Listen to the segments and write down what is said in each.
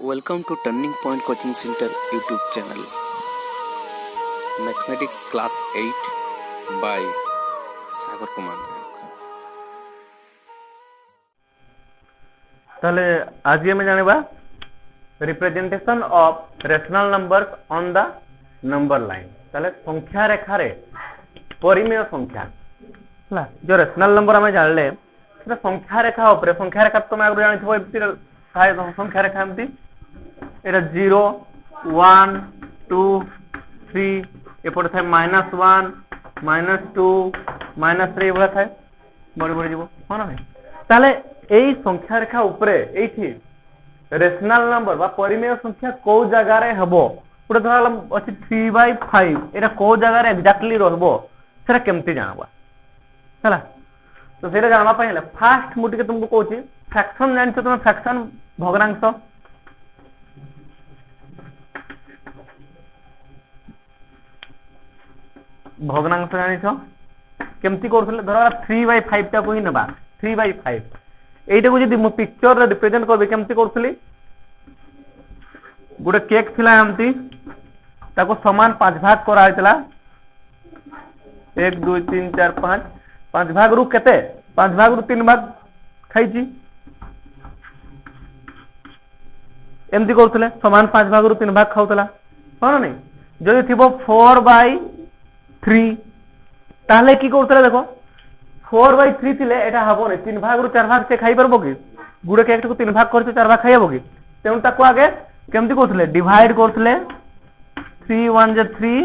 Welcome to Turning Point Coaching Center YouTube channel. Mathematics Class 8 by Sagar Kumar Nayak. তাহলে আজকে আমি জানিবা representation of rational numbers on the number line. তাহলে সংখ্যা রেখারে পরিমেয় সংখ্যা হলা যে রেশনাল নাম্বার আমি জানলে সেটা সংখ্যা রেখা উপরে সংখ্যা রেখা তুমি আগে জানিছো এমতি থাকে সংখ্যা রেখা এমতি এটা 0 1 2 3 এপটে থাকে -1 -2 -3 এগুলা থাকে বড় বড় যাব হয় না। তাহলে এই সংখ্যা রেখা উপরে এইটি রেশনাল নাম্বার বা পরিমেয় সংখ্যা কোন জায়গায় হবো পুরো ধরলাম আছে 3/5 এটা কোন জায়গায় এক্স্যাক্টলি রহবো সেটা কেমতি জানাবা হলা। তো সেটা জানা পাই হলে ফার্স্ট মু টিকে তুমको কইছি ফ্র্যাকশন জানছো তুমি ফ্র্যাকশন ভগ্নাংশ ভগ্নাংশ জানিছো কেমতি করছিলে ধর 3/5 টা কই নেবা 3/5 এইটাକୁ যদি মু পিকচার রে রিপ্রেজেন্ট করবে কেমতি করছলি গোটে কেক থিলা এমতি তাको समान 5 भाग करा आइतला 1 2 3 4 5 5 भाग रु केते 5 भाग रु 3 भाग खाइची एमती करथले समान 5 भाग रु 3 भाग खाउतला कोन नै जदि थिबो 4/3 ताहले की करथले देखो 4/3 थिले एटा हबो नै 3 भाग रु 4 भाग से खाइ परबो की गुडे केक को 3 भाग करते 4 भाग खाइबो की तेनु ताको आगे केमती करथले डिवाइड करथले 3 1 जे 3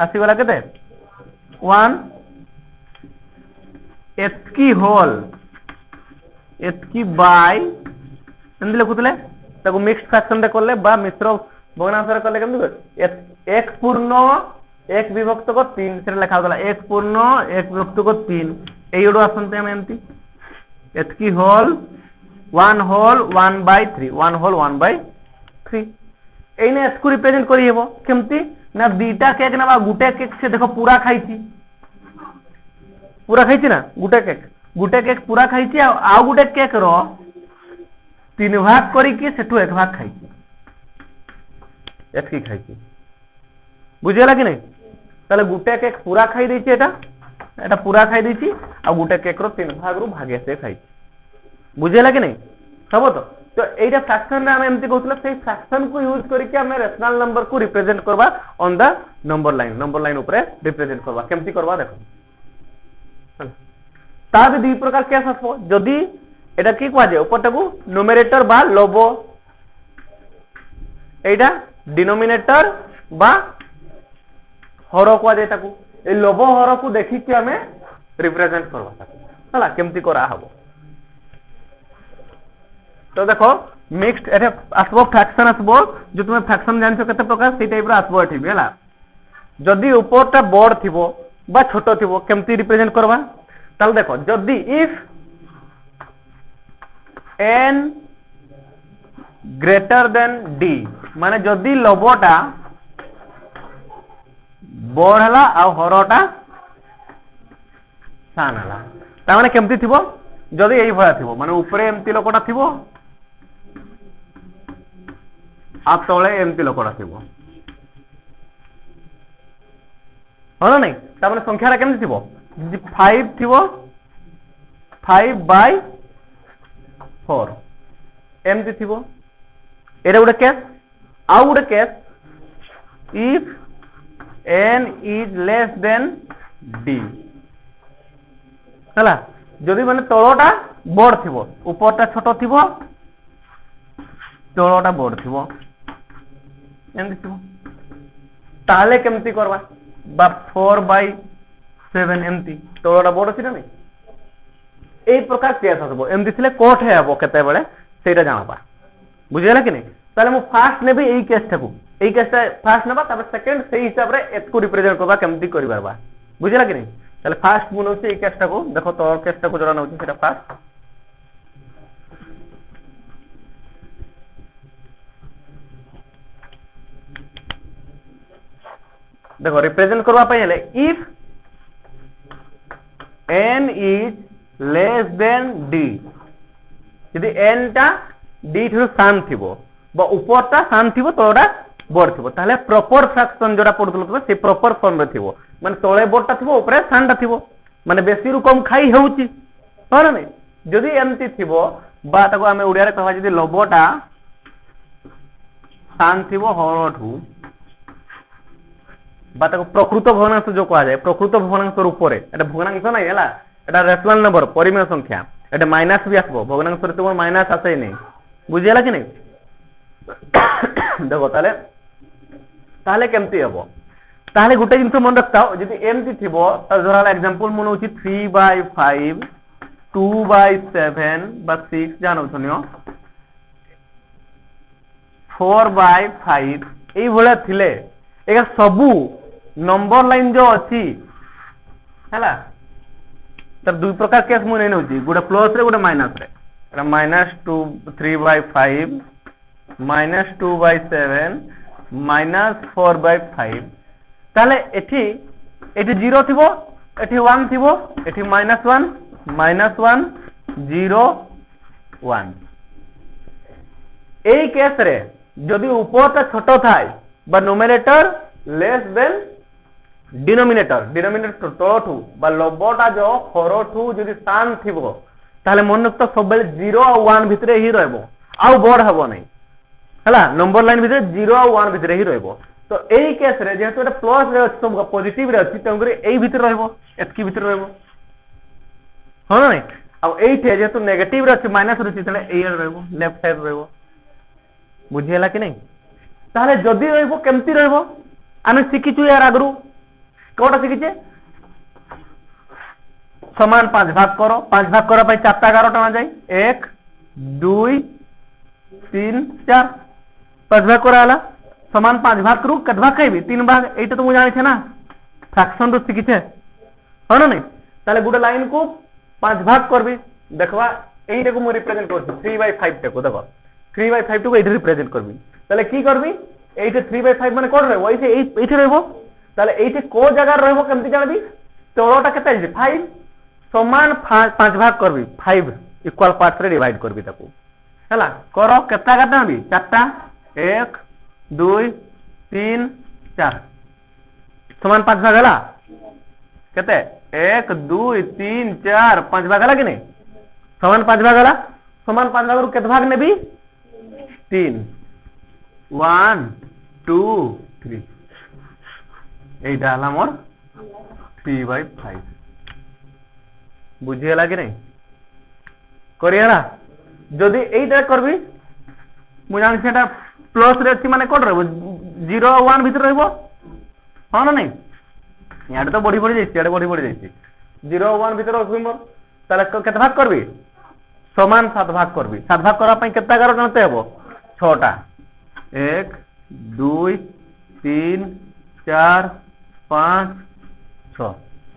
आसी वाला केते 1 एतकी होल एतकी बाय एंदी लिखुतले ताको मिक्स फ्रैक्शन रे करले बा मिश्र भग्नांश रे करले केमती 1 पूर्ण 1 विभक्त को 3 से लिखा होतला 1 पूर्ण 1 विभक्त को 3 एइडो आसनते हम एमती एतकी होल 1 होल 1/3 1 होल 1/3 एने इसको रिप्रेजेंट करी हेबो केमती ना दीटा केक ना गुटे केक से देखो पूरा खाइची ना गुटे केक पूरा खाइची आ गुटे केक रो 3 भाग करी कि सेठो 1 भाग खाइची एतकी खाइची बुझेला कि नहीं। ताले गुटे केक पूरा खाइ दैची एटा पूरा खाइ दैची आ गुटे केक रो 3 भाग रो भागे से खाइची बुझेला कि नहीं सब तो एटा फ्रैक्शन रे हम एमती कहतले से फ्रैक्शन को यूज करी के हमें रेशनल नंबर को रिप्रेजेंट करबा ऑन द नंबर लाइन ऊपर रिप्रेजेंट करबा केमती करबा देखो ता दी प्रकार केस आसबो जदी एटा की कहवा जाय ऊपर टाको न्यूमरेटर बा लबो एटा डिनोमिनेटर बा हर कहवा जाय ताको ए लबो हर को देखि के हमें रिप्रेजेंट करबा ताको हला केमती करा हबो। तो देखो मिक्स्ड एटे आसबो फ्रैक्शन आसबो जो तुम फ्रैक्शन जानछो केते प्रकार से टाइप रो आसबो एठी बेला जदी ऊपरटा बड़ थिबो बा छोटो थिबो केमती रिप्रेजेंट करबा ताल देखो जदी if n greater than d माने जदी लबोटा बड़ हला आ हरटा सान हला ता माने केमती थिबो जदी एई भया थिबो माने ऊपरे एमती लोकटा थिबो आप तले एमती लोकटा थिबो होला नै ता माने संख्या रा केमती थिबो 5 थिबो 5/4 एमती थिबो एटा गुडे केस आ गुडे case if n is less than d हला जदि माने तळटा बड़ थिबो ऊपरटा छोटो थिबो तळटा बड़ थिबो एमती थिबो ताले केमती करबा बा 4/7 एमती तळटा बड़ अछि ना नै ए प्रकार केस आसबो एमती थिले कोठ हे हबो केते बेले सेटा जानबा बुझियला कि नै। ताले मु फास्ट नेबे एई केसटाको एई केसटा फास्ट नेबा तबे सेकंड सेही हिसाब रे एतको रिप्रेजेंट करबा केमती करि परबा बुझियला कि नै। ताले फास्ट मु नउछि एई केसटाको देखो तो केसटाको जरा नउछि सेटा फास्ट देखो रिप्रेजेंट करबा पय हेले if n is less than d यदि n टा d ठु सान थिबो बा ऊपरटा सान थिबो तळटा बड़ थिबो ताले प्रॉपर फ्रैक्शन जोड़ा पडुतलो तबे से प्रॉपर फॉर्म रे थिबो माने तळे बड़टा थिबो ऊपर सानटा थिबो माने बेसी रु कम खाई हेउची हो ना नहीं जदि एमती थिबो बा ताको हमें उड़िया रे कहवा जदि लबटा सान थिबो हरठू बा ताको प्रकृत भग्नांश जो कहा जाए प्रकृत भग्नांश ऊपर एटा भग्नांश नहीं हला एटा रेशनल नंबर परिमेय संख्या एटा माइनस भी आसबो भग्नांश रे तो माइनस आसे नहीं बुझियला कि नहीं देखो ताले ताले केमती हबो ताले गुटे जिंस मन रखताओ जदि एमती थिबो त धराला एग्जांपल मन होची 3/5 2/7 बा 6 जानो छनियो 4/5 एई भला थिले एका सबु नंबर लाइन जो अछि हला त दुई प्रकार केस मु नै नउची गुटे प्लस रे गुटे माइनस रे एटा -2 3/5 -2/7 -4/5 ताले एठी एठी 0 थिबो एठी 1 थिबो एठी -1 -1 0 1 एई केस रे जदि ऊपरटा छोटो थाय बा numerator less than denominator denominator तळठू बा लबटा जो हरठू जदि सान थिबो ताले मन तो सब बेले 0 और 1 भितरे ही रहबो आउ बड़ हबो नै हला नंबर लाइन भितरे 0 और 1 भितरे ही रहबो तो एई केस रे जेहेतु एटा प्लस रे अछि सब पॉजिटिव रे अछि तंगरे एई भितरे रहबो एतकी भितरे रहबो हो नै अब एई थे जेहेतु नेगेटिव रे अछि माइनस रे अछि तले एई रे रहबो लेफ्ट साइड रहबो बुझियला कि नै ताले जदी रहबो केमती रहबो आमे सिकिचु यार आगरु कोटा सिकिचे समान 5 भाग करो 5 भाग करा पई 4 टा 11 टमा जाई 1 2 3 4 5 भाग कराला समान 5 भाग करू कत भाग खाइबी 3 भाग एटा तो मु जानि छे ना फ्रैक्शन रो सिकिछे हो ना नहीं ताले गुडा लाइन को 5 भाग करबी देखवा एटा को मु रिप्रेजेंट करछु 3/5 टा को देखो 3/5 को एटा रिप्रेजेंट करबी ताले की करबी एटा 3/5 माने कोड रे ओइसे एटा रहबो ताले एटा को जगह रहबो केमति जानबी तळोटा केते जे 5 समान 5 भाग करबी 5 इक्वल पार्ट्स रे डिवाइड करबी ताको हला करो केता केता भी 4 टा 1 2 3 4 समान 5 भाग हला केते 1 2 3 4 5 भाग हला कि नहीं समान 5 भाग हला समान 5 भाग रो केत भाग नेबी 3 1 2 3 एटा हला मोर 3/5 बुझियला कि नहीं करियला जदि एटा करबी मु जान सेटा प्लस रे अछि माने कोड रहबो 0 1 भीतर रहबो हां ना नहीं याडे तो बड़ी बड़ी जाइछि याडे बड़ी जाइछि 0 1 भीतर रहबो मोर ताले केते भाग करबी समान 7 भाग करबी 7 भाग करा पई केता गारो जानते हबो 6 टा 1 2 3 4 5 6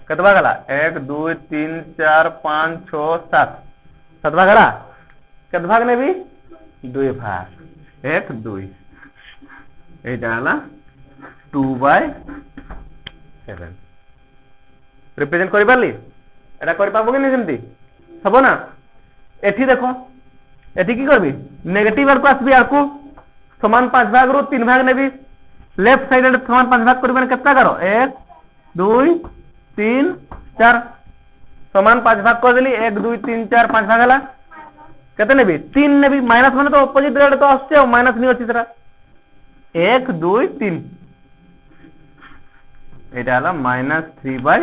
केते भाग हला 1 2 3 4 5 6 7 7 भाग हला केते भाग नेबी 2 भाग 1 2 एटा हला 2/7 रिप्रेजेंट करि परली एटा करि पाबो कि नै जेमती हबो ना एठी देखो एठी की करबी नेगेटिव आर को आसबी आर को समान 5 भाग रो 3 भाग नेबी लेफ्ट साइड रे समान 5 भाग करबी केतना करो 1 2 3 4 समान 5 भाग कर देली 1 2 3 4 5 भाग हला केते नेबी 3 नेबी माइनस माने तो ऑपोजिट रे तो आछे माइनस नि अछि तरा 1 2 3 एटा हला -3/5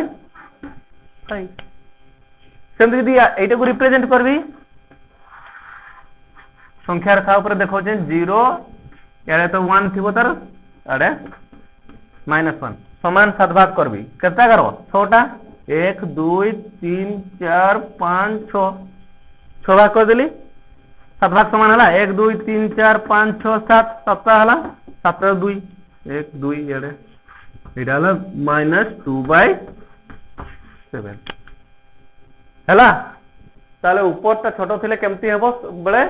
सेमति यदि एटा को रिप्रेजेंट करबी संख्या रेखा ऊपर देखो जे 0 यारे तो 1 थिबो तार अरे -1 समान 7 भाग करबी केता करो 6 टा 1 2 3 4 5 6 6 भाग कर देली 7 भाग समान हला 1 2 3 4 5 6 7 7 हला 7 2 1 2 यारे एटा हला -2/7 हला ताले ऊपर ता छोटो थिले केमती हेबो बळे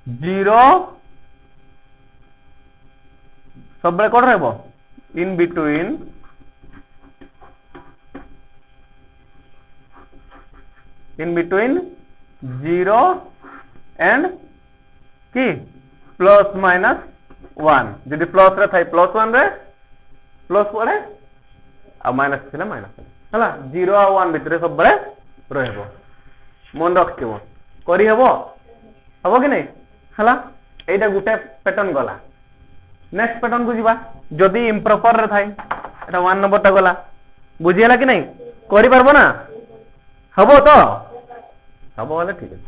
0 सब बळे कोड रहबो in between in between 0 and की plus minus 1 जदि प्लस रे थाई प्लस 1 रे प्लस पड़े आ माइनस थिले माइनस हला 0 आ 1 भितरे सब बळे रहबो मन रखथिबो करि हबो हबो कि नै हला एटा गुटे पैटर्न गला नेक्स्ट पैटर्न को जीवा जदि इम्प्रॉपर रे थाई एटा 1 नंबर ता गला बुझियला कि नै करि परबो ना हबो तो हबो वाला ठीक है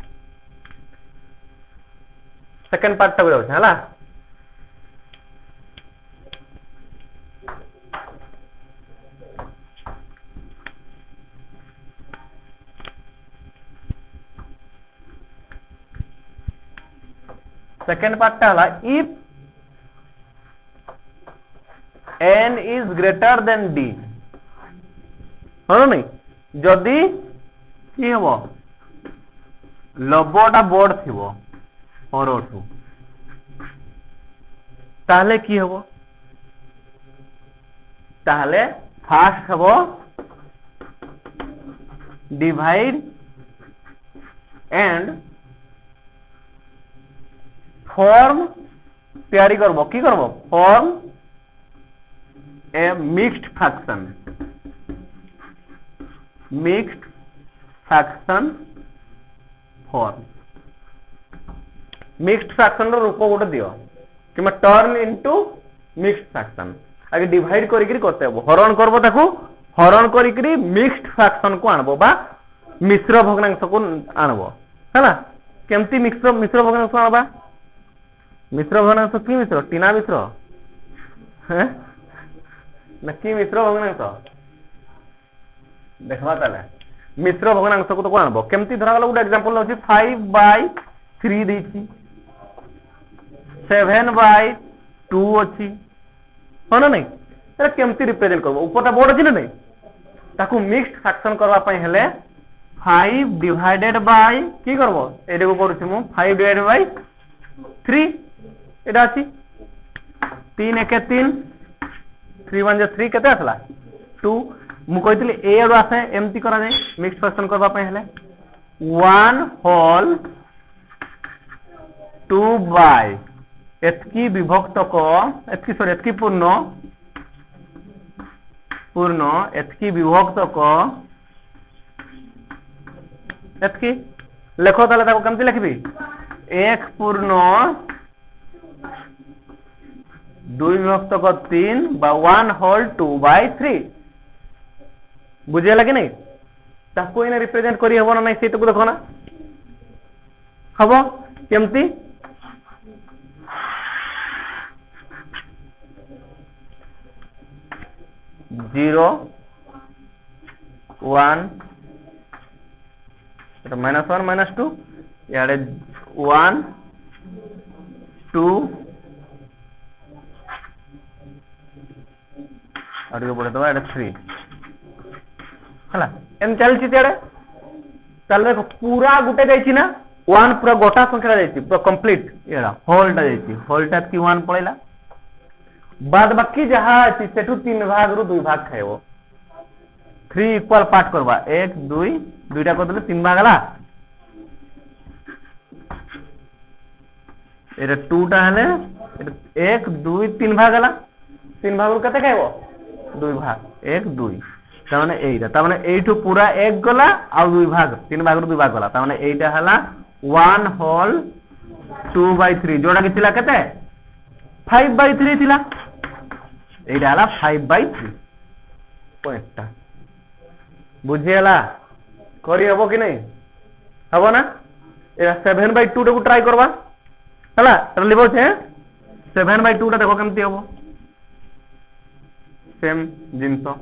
सेकंड पार्ट ता जाउ हला सेकंड पार्ट हला if n is greater than d हनो नहीं जदि की हबो लबटा बोर्ड थिबो हरठू ताहले की हबो ताहले फास्ट हबो डिवाइड एंड फॉर्म तैयारी करबो की करबो form a mixed fraction form mixed fraction रो रूप गोटे दियो कि टर्न इनटू मिक्स्ड फ्रैक्शन आगे डिवाइड करिकरी करते हबो हरण करबो ताकू हरण करिकरी मिक्स्ड फ्रैक्शन को आनबो बा मिश्र भग्नांश को आनबो हैला केमती मिश्र भग्नांश आनबा मिश्र भग्नांश की मिश्र टीना मिश्र हैं नक्की मिश्र भग्नांश देखबा ताले मिश्र भग्नांश को तो को आनबो केमती धरा गलो गुड एग्जांपल होची 5/3 देची 7/2 अछि होना नहीं तेरा केमती रिप्रेजेंट करबो ऊपरटा बोर्ड अछि ना नहीं ताकू मिक्स्ड फ्रैक्शन करबा पय हेले 5 डिवाइडेड बाय की करबो एडे को करूछि मु 5 डिवाइडेड बाय 3 एडा अछि 3 1 3 3 1 3 केते आसला 2 मु कहितली ए एडो आसे एमती करा जाय मिक्स्ड फ्रैक्शन करबा पय हेले 1 होल 2 बाय एतकी विभक्त को एतकी सॉरी एतकी पूर्ण एतकी विभक्त को एतकी लेखो ताले ताको केमती लिखबी 1 पूर्ण 2 विभक्त को 3 बा 1 होल 2/3 बुझेला कि नहीं ताको इने रिप्रेजेंट करी हबो ना नहीं सेटको देखो ना हबो केमती 0 1 -1 -2 याडे 1 2 आडे पड़े तो याडे 3 हला एम चलछि तेडे चल देखो पूरा गुटे जाइछि ना 1 पूरा गोटा संख्या जाइछि पूरा कंप्लीट एडा होलटा जाइछि होलटा की 1 पळेला बाद बाकी जहा अछि सेटु 3 भाग रु 2 भाग खाइबो 3 इक्वल पार्ट करबा 1 2 दुईटा कर देले 3 भाग हला एटा 2 टा हले 1 2 3 भाग हला 3 भाग रु कते खाइबो 2 भाग 1 2 त माने एइटा त माने एइठु पूरा 1 गला आ 2 भाग 3 भाग रु 2 भाग गला त माने एइटा हला 1 होल 2/3 जोडा कि थिला कते 5/3 थिला एइटा हला 5/3 पॉइंट बुझियला करी हबो कि नहीं हबो ना ए 7/2 को ट्राई करबा हला त लिबो छे 7/2 टा देखो केमती हबो सेम जिंसो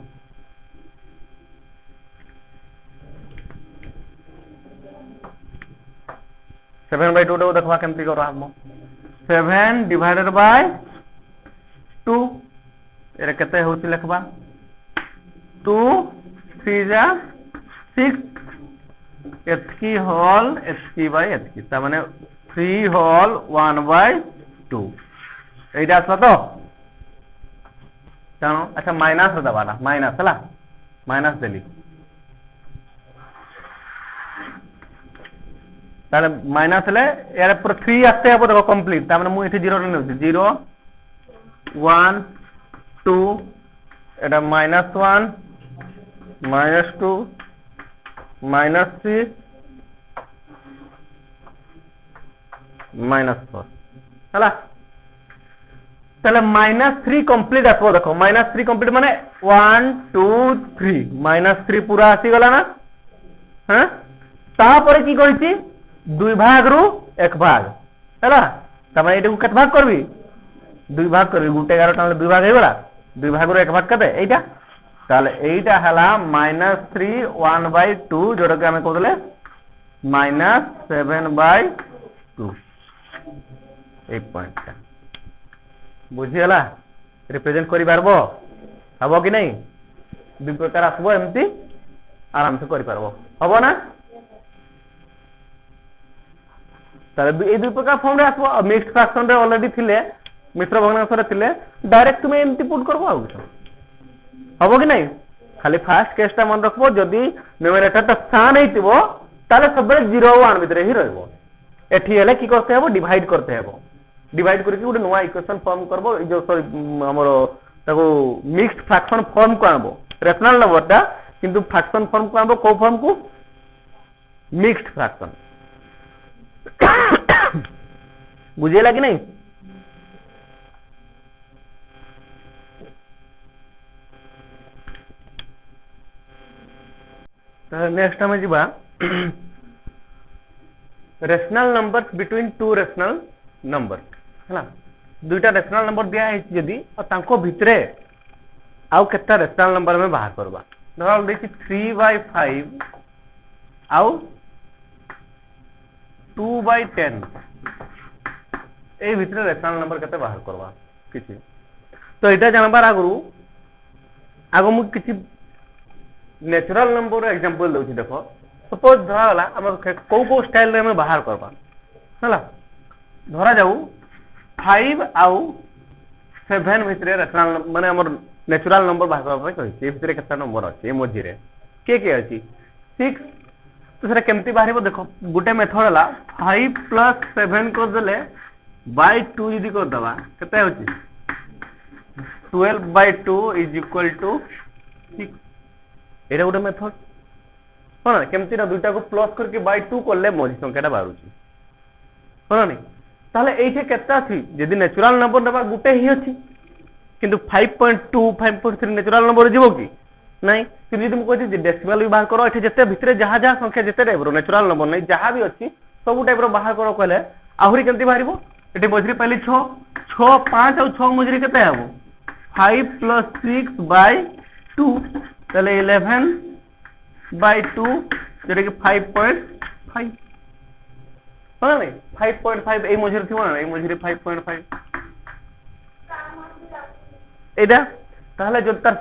सेवन बाय 2 देखवा केमती कर 7 डिवाइडेड बाय 2 एरे केते होती लिखबा 2 3 जा 6 एतकी होल एतकी बाय एतकी त माने 3 होल 1/2 एइटा आसला तो जानो अच्छा माइनस दबाला माइनस हला माइनस देली ताले माइनस ले यार पर 3 आस्ते हबो देखो कंप्लीट त माने मु एठी 0 रे नै 0 1 2 এটা -1 -2 -3 -4 ହେଲା তাহলে -3 কমপ্লিট আসবো দেখো -3 কমপ্লিট মানে 1 2 3 -3 পুরা আসি গলা না হ্যাঁ তারপরে কি করেছি 2 ভাগ রু 1 ভাগ ହେଲା তারপরে এটাকে কত ভাগ করবি 2 ভাগ করবি গুটে 11 টালে 2 ভাগ হইগলা 2 ভাগ রু 1 ভাগ কতে এইটা তাহলে এইটা হলা -3 1/2 যেটাকে আমি কইলে -7/2 এই পয়েন্টটা বুঝিগলা রিপ্রেজেন্ট করি পারবো হব কি নাই দুই প্রকার আসবো এমতি আরামসে করি পারবো হব না তাহলে এই দুই প্রকার ফর্ম রে আসবো মিক্সড ফ্র্যাকশন রে অলরেডি থিলে মিশ্র ভগ্নাংশ রে থিলে ডাইরেক্ট তুমি এমতি পুট করবো আর কিছু হব কি নাই খালি ফার্স্ট কেসটা মনে রাখবো যদি নিউমারেটরটা স্থান হইতিব তাহলে সবବେଳେ 0 ও 1 ভিতরে হি রইব এটি হলে কি করতে হবে ডিভাইড করতে হবে ডিভাইড করিকি গোটে নয়া ইকুয়েশন ফর্ম করবো এই যে সরি আমার তাকে মিক্সড ফ্র্যাকশন ফর্ম কো আনবো রেশনাল নম্বরটা কিন্তু ফ্র্যাকশন ফর্ম কো আনবো কো ফর্ম কো মিক্সড ফ্র্যাকশন বুঝিলা কি নাই नेक्स्ट हमें जीवा rational numbers between two rational number है दुईटा रेशनल नंबर दिया है जदि और तांको भितरे आउ केता रेशनल नंबर में बाहर करबा धर देखि 3/5 आउ 2/10 ए भितरे रेशनल नंबर केते बाहर करबा किछि तो एटा जानबार आगु मु किछि नेचुरल नंबर एग्जांपल दउछि देखो सपोज धरा वाला हम को स्टाइल रे में बाहर करबा हला धरा जाऊ 5 आउ 7 भितरे रेशनल माने हमर नेचुरल नंबर बाहर करबा कहि ए भितरे केता नंबर अछि ए मझी रे के अछि 6 तो सेटा केमती बाहरिबो देखो गुटे मेथड हला 5 + 7 को देले बाय 2 यदि कर दबा केते होछि 12/2 = 6 এটা গোটে মেথড হল না কেমতি না দুইটাকে প্লস করকে বাই 2 করলে মঝি সংখ্যাটা বাড়ুছি হল না তাহলে এইটা কেতে আছে যদি ন্যাচুরাল নম্বর নেবা গোটে হি আছে কিন্তু 5.2 5.3 ন্যাচুরাল নম্বর যাব কি নাই কিন্তু যদি মু কইছি যে ডেসিমাল বি বাହାର কरो এঠে যেতে ভিতরে যাহা যাহা সংখ্যা যেতে টাইপর ন্যাচুরাল নম্বর নাই যাহা भी ଅଛି ସବୁ টাইপর বাହାର কरो কইলে আহুরি কেমতি বাহারিবো এটি মঝিরে পাইলি 6 6 5 ଆଉ 6 মঝিরে কেতে হবো 5 + 6/2 তাহলে 11/2 যেটা কি 5.5 হলো না 5.5 এই মঝিরে থিব না এই মঝিরে 5.5 এইটা তাহলে যদি তার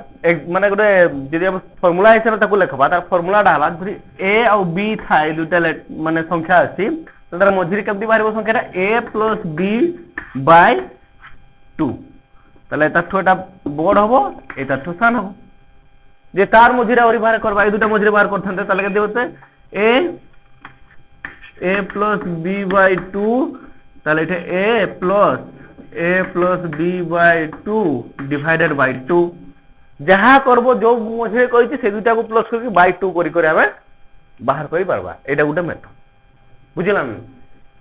মানে গোটে যদি আমরা ফর্মুলা হিসেবে তাকে লেখবা তার ফর্মুলাটা হলা যদি a আর b থাই দুইটা মানে সংখ্যা আছে তার মঝিরে কেমতি বাহিব সংখ্যাটা a + b/2 তাহলে এটা ছোটা বড় হবো এটা ছোট হবো যে তার মঝিরে ওরি বাহির করবা এই দুটো মঝিরে বাহির করতে তাহলে কেমতি হতে a + b/2 তাহলে এটা a + b/2 ডিভাইডেড বাই 2 যাহা করব जो মঝিরে কইছি সেই দুটাকে প্লাস করি বাই 2 করি করে আমি বাহির করি পারবা এটা গোটে মেথড বুঝিলাম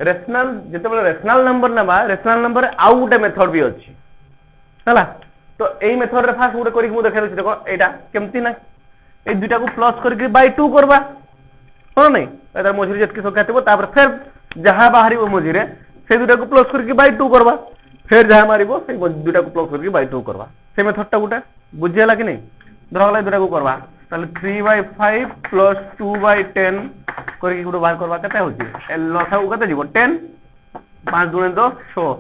রেশনাল যেতেবেলে রেশনাল নম্বর নেবা রেশনাল নম্বরে আউ গোটে মেথড भी ଅଛି ହେଲା তো এই মেথড রে ফার্স্ট গোটে করি মু দেখাই দিছি দেখো এইটা কেমতি না এই দুটাকে প্লাস করি বাই 2 করবা হলো নাই এটার মঝিরে যেতকি সংখ্যা থিব তারপর ফের যাহা বাহারিব মঝিরে সেই দুটাকে প্লাস করি বাই 2 করবা ফের যাহা মারিব সেই দুটাকে প্লাস করি বাই 2 করবা সেই মেথডটা গোটে বুঝিলা কি নাই ধরলা দুটাকে করবা তাহলে 3/5 + 2/10 করি গোটে বাহার করবা কেতে হচ্ছে এ লসাগু কেতে দিব 10 5 × 10 6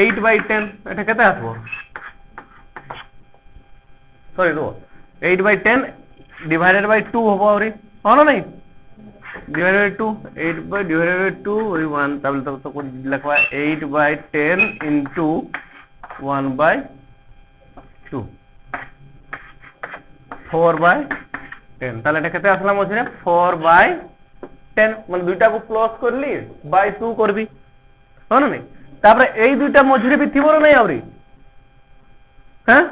8/10 এটা কেতে আসবো সরি তো 8/10 ডিভাইডেড বাই 2 হবো আউরি হলো নাই ডিভাইডেড বাই 2 8/2 ওই 1 তাহলে তো কোন লিখবা 8/10 * 1/2 4/10 তাহলে এটা কেতে আসলাম মঝিরে 4/10 মানে দুইটাকে প্লাস করলি বাই 2 করবি হলো নাই तापर एई दुईटा मझिरे भी थिबो नै आउरी हां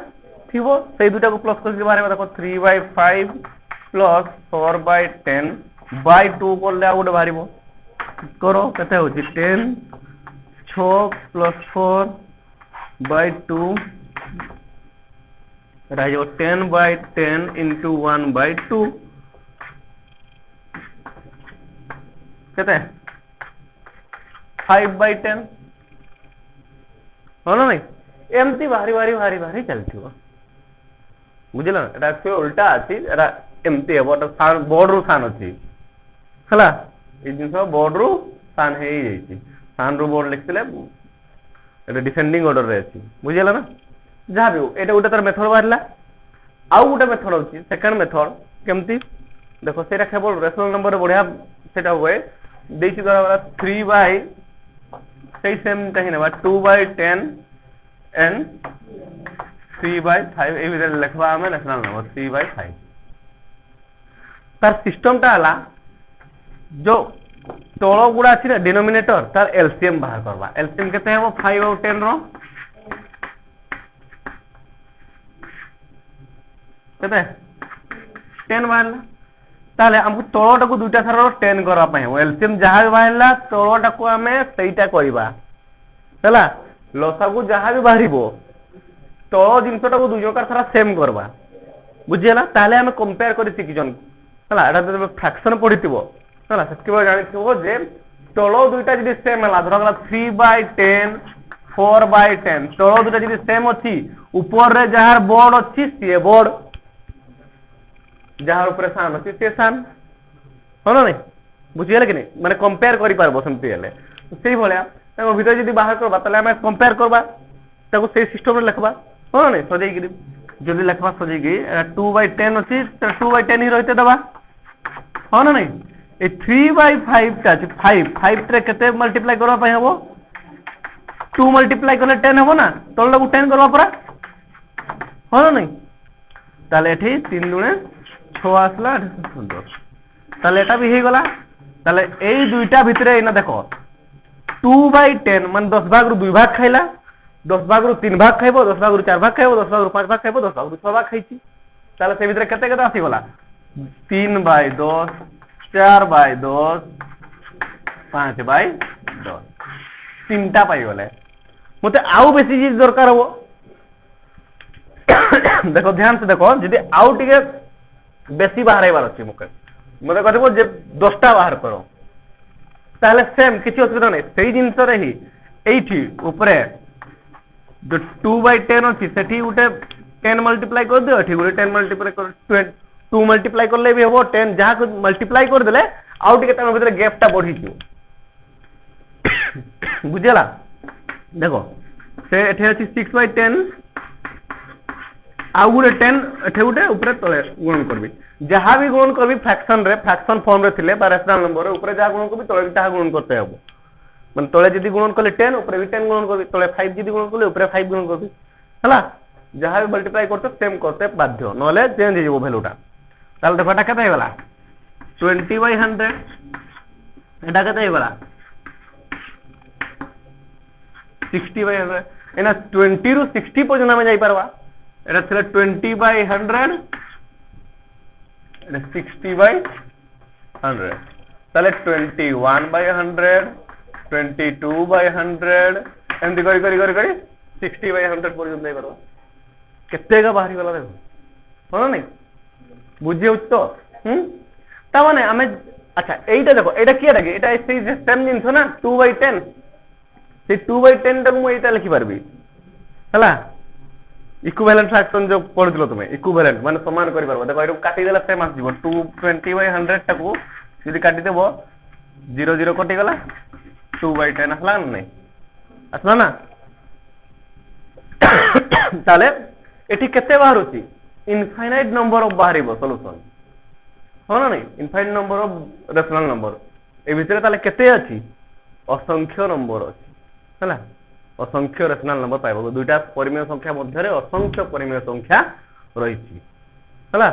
थिबो सेई दुईटा को प्लस करके बारे देखो 3/5 प्लस 4/10 बाय 2 करले आ गोटे बाहरिबो करो केते होची 10 6 प्लस 4/2 एटा जो 10/10 into 1/2 केते 5/10 हो ना नहीं एमती बाहरी बाहरी बाहरी बाहरी चलथिबो बुझिला एटा से उल्टा अछि एटा एमती हेबो त सान बोर्ड रु सान अछि हला ए जिंस बोर्ड रु सान हे जाइछि सान रु बोर्ड लिखतिले एटा डिसेंडिंग ऑर्डर रे अछि बुझिला ना जा भी एटा उटा तर मेथड बाहरला आउ गोटे मेथड अछि सेकंड मेथड केमती देखो सेटा केवल रेशनल नंबर बढ़िया सेटा होए देछि द्वारा 3 बाय सही सेम कहीं ना 2/10 and 3/5 ए विधर लिखबा हमें रेशनल नंबर 3/5 तार सिस्टम ता हला जो तोलो गुडा अछि ना डिनोमिनेटर तार एलसीएम बाहर करबा एलसीएम केते हेबो 5 और 10 रो केते 10 बाहरला ताले हमको तोलोटा को दुटा थरो 10 करबा पय एलसीएम जहां बाहरला तोलोटा को हमें सहीटा करबा हला लसा को जहां भी बाहरिबो तोलो जिंसटा को दुजो का थरा सेम करबा बुझियला ताले हमें कंपेयर करि सिकिजन हला एटा तो फ्रैक्शन पढितिबो हला सत्य जानिथिबो जे तोलो दुटा जदी सेम हला धरगला 3/10 4/10 तोलो दुटा जदी सेम अछि ऊपर रे जहार बोर्ड अछि से बोर्ड जहार ऊपर सान अछि से सान हो ना नहीं बुझियला कि नहीं माने कंपेयर करि पारबो संति हेले सेही भलिया ताको भीतर जदी बाहर करबा तले हमें कंपेयर करबा ताको से सिस्टम रे लिखबा हो ना नहीं सजै गिरी जदी लिखबा सजै गी 2/10 अछि त 2/10 ही रहते दबा हो ना नहीं ए 3/5 ता 5 रे केते मल्टीप्लाई करबा पय हबो 2 मल्टीप्लाई करले 10 हबो ना तोला को 10 करबा परा हो ना नहीं ताले एठी 3 दुने 6 आसला 10 ताले एटा भी हे गला ताले एई दुईटा भितरे इना देखो 2/10 मान 10 भाग रु 2 भाग खाइला 10 भाग रु 3 भाग खाइबो 10 भाग रु 4 भाग खाइबो 10 भाग रु 5 भाग खाइबो 10 भाग रु 6 भाग खाइची ताले से भितरे केते केते आसी गला 3/10 4/10 5/10 तीनटा पाई गले मते आउ बेसी चीज दरकार हो देखो ध्यान से देखो जदी आउ टिके बेसी बाहरइबार अछि मते कहबो जे 10टा बाहर करो ताले सेम किछि असुविधा नै सेही जिंस रे ही एठी ऊपरे जो 2/10 अछि सेठी उटे 10 मल्टीप्लाई कर दियो एठी गुटे 10 मल्टीप्लाई कर 2 मल्टीप्लाई करले भी हबो 10 जहां को मल्टीप्लाई कर देले आउ टिके तन भीतर गैपटा बढ़ी जियो बुझला देखो से एठी अछि 6/10 आउ गुटे 10 एठी गुटे ऊपरे तळे गुण करबी जहां भी गुण करबी फ्रैक्शन रे फ्रैक्शन फॉर्म रे थिले बा रेशनल नंबर रे ऊपरे जहां गुण करबी तळे जहां गुण करते हबो मन तळे जदी गुण करले 10 ऊपरे भी 10 गुण करबी तळे 5 जदी गुण करले ऊपरे 5 गुण करबी हला जहां भी मल्टीप्लाई करते सेम करते बाध्य नले चेंज हो जेबो वैल्यूटा ताल देखो एटा केते हेगला 20/100 एटा केते हेगला 60/100 एना 20 रु 60 पर्यंत हम जाई परबा एटा थिले 20/100 60/100 ताले 21/100 22/100 एंदी करी करी करी करी 60/100 पर्यंत जाई परबा केते का बाहरी वाला देखो हो नहीं बुझियो तो ता माने हमें अच्छा एटा देखो एटा किया लागे एटा सेम जिंस ना 2/10 से 2/10 तक मु एटा लिखि परबी हला इक्विवेलेंट फ्रैक्शन जो पढितलो तुमे इक्विवेलेंट माने समान करि परबो देखो एटु काटि देला सेम आस जीवो 220/100 टाकू यदि काटि देबो 0 0 कटि गला 2/10 हला नै असला ना ताले एठी केते बाहर होची इनफाइनाइट नंबर ऑफ बाहरिबो सॉल्यूशन हो ना नहीं infinite number of rational number A भितरे ताले केते अछि असंख्य नंबर अछि हला असंख्य रेशनल नंबर पाइबो दुईटा परिमेय संख्या मध्य रे असंख्य परिमेय संख्या रहिछि हला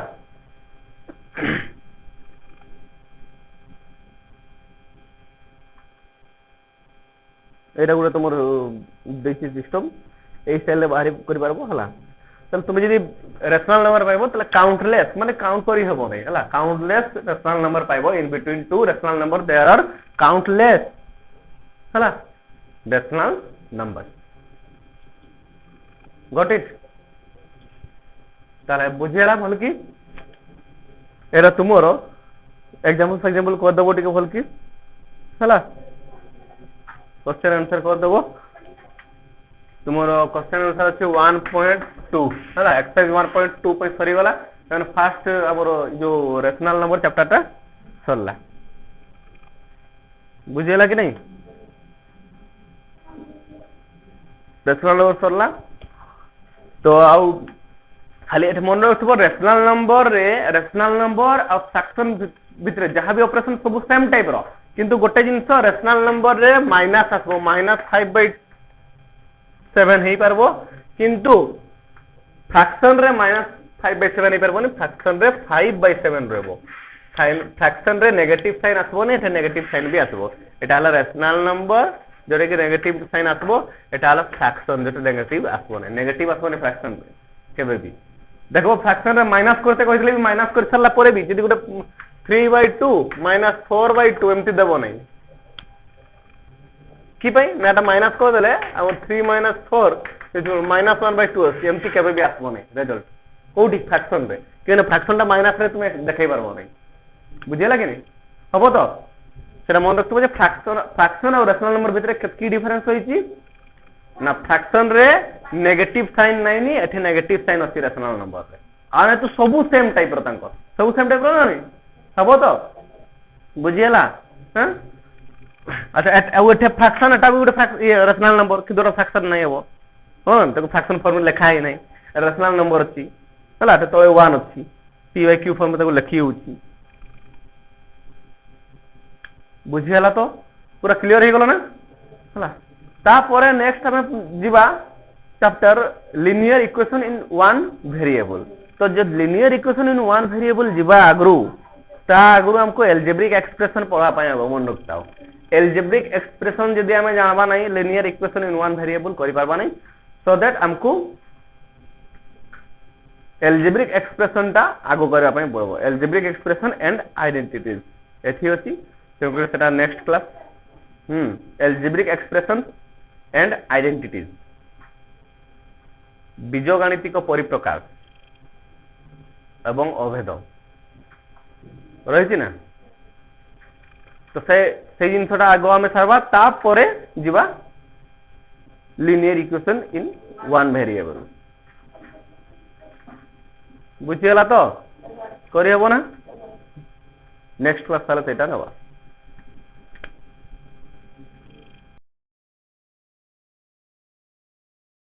এটা গুলো তোমার বেসি সিস্টেম এই সেলে বাহির করি পারবো হলা তাহলে তুমি যদি রেশনাল নাম্বার পাইবো তাহলে কাউন্টলেস মানে কাউন্ট করি হবো নাই হলা কাউন্টলেস রেশনাল নাম্বার পাইবো in between two rational number there are countless হলা রেশনাল নাম্বার গট ইট তাহলে বুঝিলা বল কি এরা তোমার एग्जांपल कर देबो टिके भल की हला क्वेश्चन आंसर कर देबो तुमरो क्वेश्चन आंसर अछि 1.2 हला एक्सरसाइज 1.2 पे सरी वाला देन फर्स्ट हमरो जो रेशनल नंबर चैप्टर टा सरला बुझेला कि नहीं रेशनल नंबर सरला तो आउ खाली एठ मन रखबो रेशनल नंबर और फ्रैक्शन भितर जहां भी ऑपरेशन सब सेम टाइप रो किंतु गोटे जिंस रेशनल नंबर रे माइनस आसबो -5/7 हेई परबो किंतु फ्रैक्शन रे -5/7 हेई परबो नि फ्रैक्शन रे 5/7 रहबो फ्रैक्शन रे नेगेटिव साइन आसबो ने एटा नेगेटिव साइन भी आसबो एटा हला रेशनल नंबर जोरे कि नेगेटिव साइन आसबो एटा हला फ्रैक्शन जेटा नेगेटिव आसबो ने नेगेटिव आसबो ने फ्रैक्शन रे केबे भी देखो फ्रैक्शन रे माइनस करते कहितले भी माइनस कर सरला परे भी जदी गोटे 3/2 -4/2 एमती देबो नै की पई नाटा माइनस कर देले और 3 - 4 जो -1/2 एमती केबे भी आसबो नै रिजल्ट कोठी फ्रैक्शन रे केने फ्रैक्शन टा माइनस रे तुमे देखाई परबो नै बुझियला कि नै हबो तो सेटा मन रखतो जे फ्रैक्शन और रेशनल नंबर भितर की डिफरेंस होईची ना फ्रैक्शन रे नेगेटिव साइन नै नी एठी नेगेटिव साइन अछि रेशनल नंबर रे आने तो सब सेम टाइप रो तांको सब सेम टाइप रो नै हबो तो बुझियला ह अच्छा एटे फ्रैक्शन एटा भी गोटे रेशनल नंबर कि दोटा फ्रैक्शन नै हबो हन तो फ्रैक्शन फॉर्मूला लिखा है नै रेशनल नंबर अछि हला तो 1 अछि p/q फॉर्म में लिखि होछि बुझियला तो पूरा क्लियर हे गेलो ना हला तापरे नेक्स्ट हमें जीवा chapter linear equation in one variable तो जब linear equation in one variable जीवा आगरू ता आगरू हमको एल्जेब्रिक एक्सप्रेशन पढ़ा पाए मन रखताओ एल्जेब्रिक एक्सप्रेशन जदी हमें जानबा नहीं linear equation in one variable करि पारबा नहीं सो दैट हमको एल्जेब्रिक एक्सप्रेशन ता आगो करबा पाए पड़बो एल्जेब्रिक एक्सप्रेशन एंड आइडेंटिटीज एथि होची तो सेटा next class algebraic expression and identities बीजगणितिक परिप्रकार एवं अभेद रही ना तो से जिनसटा आगो आम सारवा तापरे जीवा linear equation in one variable बुझीगला तो करी हबो ना नेक्स्ट क्लास ताले सेटा नबा।